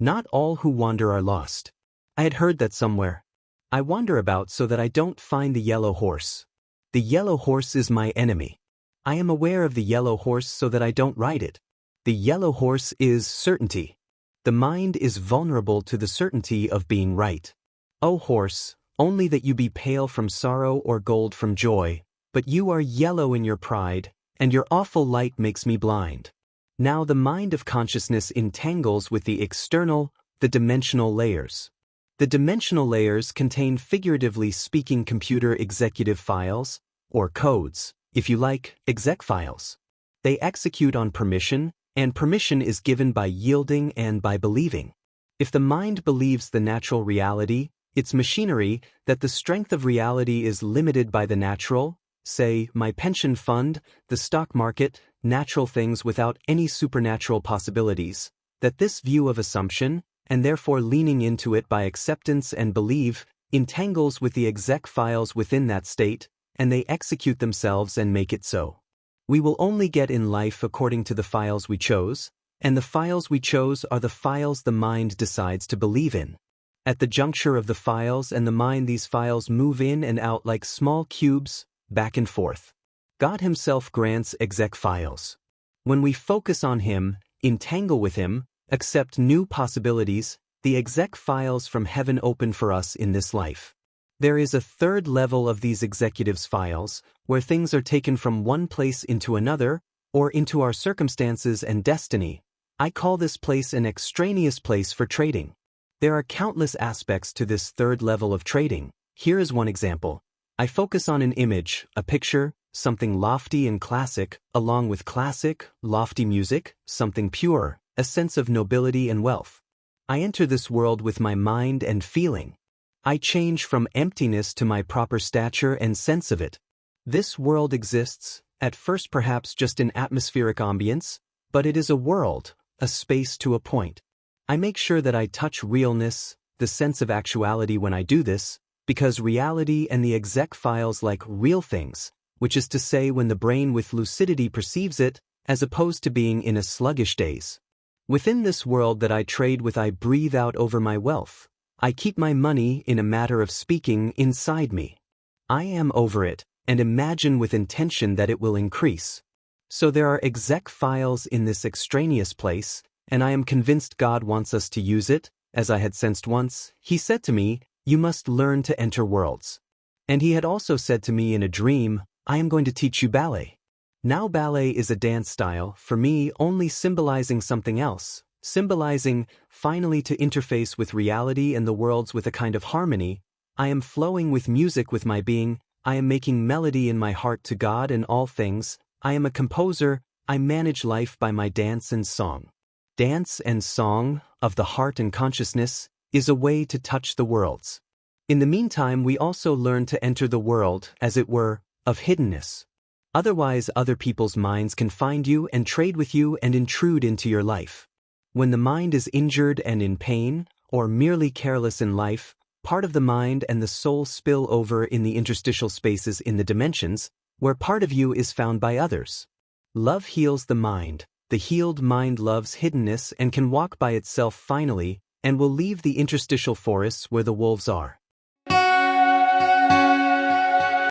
Not all who wander are lost. I had heard that somewhere. I wander about so that I don't find the yellow horse. The yellow horse is my enemy. I am aware of the yellow horse so that I don't ride it. The yellow horse is certainty. The mind is vulnerable to the certainty of being right. O horse, only that you be pale from sorrow or gold from joy, but you are yellow in your pride, and your awful light makes me blind. Now the mind of consciousness entangles with the external, the dimensional layers. The dimensional layers contain, figuratively speaking, computer executive files, or codes, if you like, exec files. They execute on permission, and permission is given by yielding and by believing. If the mind believes the natural reality, its machinery, that the strength of reality is limited by the natural, say, my pension fund, the stock market, natural things without any supernatural possibilities, that this view of assumption, and therefore leaning into it by acceptance and belief, entangles with the exec files within that state, and they execute themselves and make it so. We will only get in life according to the files we chose, and the files we chose are the files the mind decides to believe in. At the juncture of the files and the mind, these files move in and out like small cubes, back and forth. God Himself grants exec files. When we focus on Him, entangle with Him, accept new possibilities, the exec files from heaven open for us in this life. There is a third level of these executives files, where things are taken from one place into another, or into our circumstances and destiny. I call this place an extraneous place for trading. There are countless aspects to this third level of trading. Here is one example. I focus on an image, a picture, something lofty and classic, along with classic, lofty music, something pure, a sense of nobility and wealth. I enter this world with my mind and feeling. I change from emptiness to my proper stature and sense of it. This world exists, at first perhaps just in atmospheric ambience, but it is a world, a space to a point. I make sure that I touch realness, the sense of actuality when I do this, because reality and the exec files like real things, which is to say when the brain with lucidity perceives it, as opposed to being in a sluggish daze. Within this world that I trade with, I breathe out over my wealth. I keep my money, in a matter of speaking, inside me. I am over it, and imagine with intention that it will increase. So there are exec files in this extraneous place, and I am convinced God wants us to use it. As I had sensed once, He said to me, "You must learn to enter worlds." And He had also said to me in a dream, "I am going to teach you ballet." Now ballet is a dance style, for me only symbolizing something else, symbolizing, finally, to interface with reality and the worlds with a kind of harmony. I am flowing with music with my being, I am making melody in my heart to God and all things, I am a composer, I manage life by my dance and song. Dance and song, of the heart and consciousness, is a way to touch the worlds. In the meantime, we also learn to enter the world, as it were, of hiddenness. Otherwise, other people's minds can find you and trade with you and intrude into your life. When the mind is injured and in pain, or merely careless in life, part of the mind and the soul spill over in the interstitial spaces in the dimensions, where part of you is found by others. Love heals the mind. The healed mind loves hiddenness and can walk by itself finally, and will leave the interstitial forests where the wolves are.